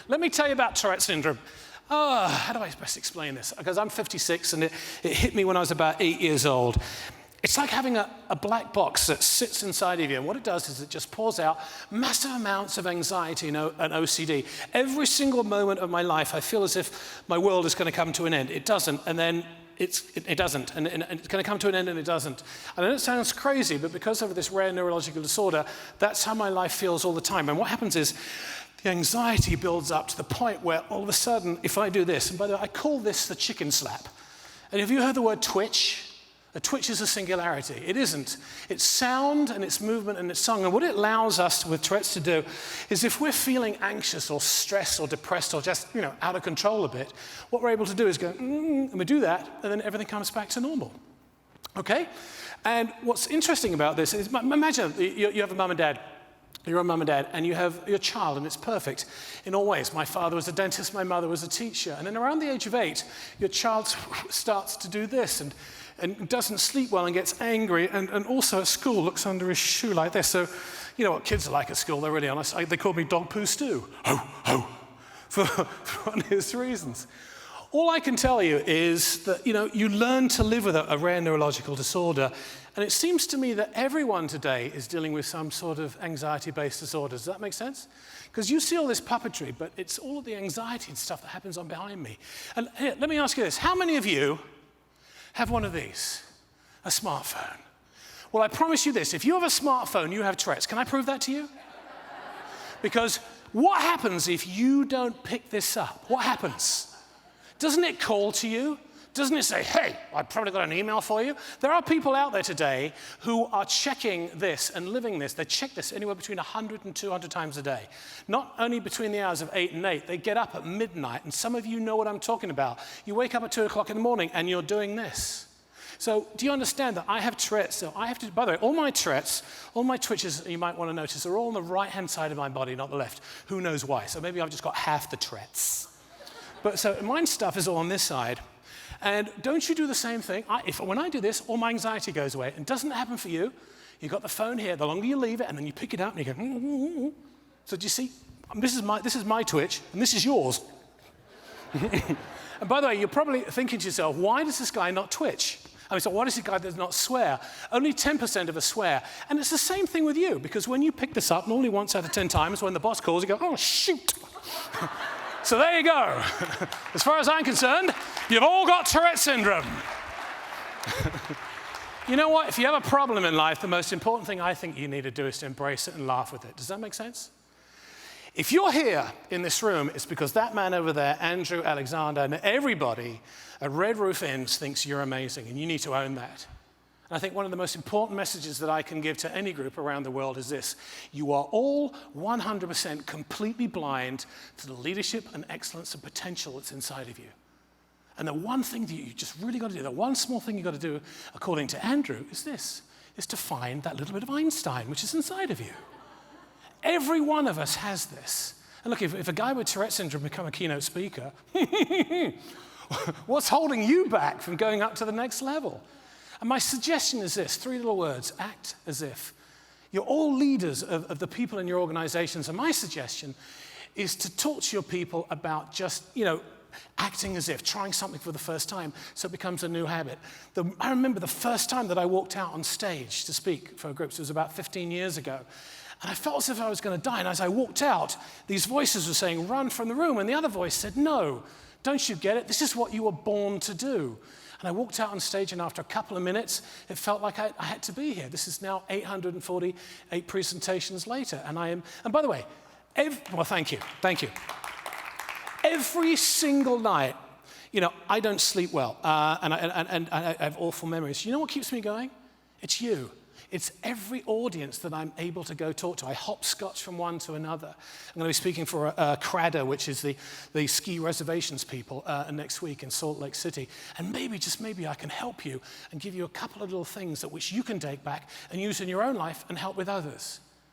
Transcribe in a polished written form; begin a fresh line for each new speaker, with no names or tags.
Let me tell you about Tourette Syndrome. How do I best explain this? Because I'm 56 and it hit me when I was about 8 years old. It's like having a black box that sits inside of you, and what it does is it just pours out massive amounts of anxiety and OCD. Every single moment of my life, I feel as if my world is going to come to an end. It doesn't, and then it doesn't, and it's going to come to an end and it doesn't. I know it sounds crazy, but because of this rare neurological disorder, that's how my life feels all the time. And what happens is the anxiety builds up to the point where all of a sudden, if I do this, and by the way, I call this the chicken slap. And have you heard the word twitch? A twitch is a singularity. It isn't. It's sound and it's movement and it's song. And what it allows us with Tourette's to do is if we're feeling anxious or stressed or depressed or just, out of control a bit, what we're able to do is go, and we do that, and then everything comes back to normal. Okay? And what's interesting about this is, imagine you have a mum and dad. You're a mum and dad, and you have your child, and it's perfect in all ways. My father was a dentist, my mother was a teacher. And then around the age of 8, your child starts to do this and doesn't sleep well and gets angry, and also at school looks under his shoe like this. So, you know what kids are like at school, they're really honest. They call me dog poo stew. Ho, ho, for obvious reasons. All I can tell you is that, you learn to live with a rare neurological disorder. And it seems to me that everyone today is dealing with some sort of anxiety-based disorder. Does that make sense? Because you see all this puppetry, but it's all of the anxiety and stuff that happens on behind me. And here, let me ask you this. How many of you have one of these? A smartphone. Well, I promise you this. If you have a smartphone, you have Tourette's. Can I prove that to you? Because what happens if you don't pick this up? What happens? Doesn't it call to you? Doesn't it say, hey, I've probably got an email for you? There are people out there today who are checking this and living this. They check this anywhere between 100 and 200 times a day. Not only between the hours of 8 and 8, they get up at midnight, and some of you know what I'm talking about. You wake up at 2 o'clock in the morning and you're doing this. So do you understand that I have Tourette's? So I have to, by the way, all my Tourette's, all my twitches you might want to notice are all on the right-hand side of my body, not the left. Who knows why? So maybe I've just got half the Tourette's. But so mine stuff is all on this side. And don't you do the same thing? When I do this, all my anxiety goes away. And doesn't it happen for you? You've got the phone here. The longer you leave it, and then you pick it up, and you go, So do you see? This is my twitch, and this is yours. And by the way, you're probably thinking to yourself, why does this guy not twitch? So why does this guy not swear? Only 10% of us swear. And it's the same thing with you, because when you pick this up, normally once out of 10 times, when the boss calls, you go, oh, shoot. So there you go. As far as I'm concerned, you've all got Tourette Syndrome. You know what? If you have a problem in life, the most important thing I think you need to do is to embrace it and laugh with it. Does that make sense? If you're here in this room, it's because that man over there, Andrew Alexander, and everybody at Red Roof Inns thinks you're amazing, and you need to own that. I think one of the most important messages that I can give to any group around the world is this. You are all 100% completely blind to the leadership and excellence and potential that's inside of you. And the one thing that you just really got to do, the one small thing you've got to do, according to Andrew, is this, is to find that little bit of Einstein, which is inside of you. Every one of us has this. And look, if a guy with Tourette Syndrome become a keynote speaker, what's holding you back from going up to the next level? And my suggestion is this, 3 little words, act as if. You're all leaders of the people in your organizations, and my suggestion is to talk to your people about just, acting as if, trying something for the first time, so it becomes a new habit. I remember the first time that I walked out on stage to speak for groups, it was about 15 years ago, and I felt as if I was going to die, and as I walked out, these voices were saying, run from the room, and the other voice said, no, don't you get it? This is what you were born to do. And I walked out on stage, and after a couple of minutes, it felt like I had to be here. This is now 848 presentations later, and I am. And by the way, thank you. Every single night, I don't sleep well, and I have awful memories. You know what keeps me going? It's you. It's every audience that I'm able to go talk to. I hopscotch from one to another. I'm going to be speaking for CRADA, which is the ski reservations people, next week in Salt Lake City. And maybe, just maybe, I can help you and give you a couple of little things which you can take back and use in your own life and help with others.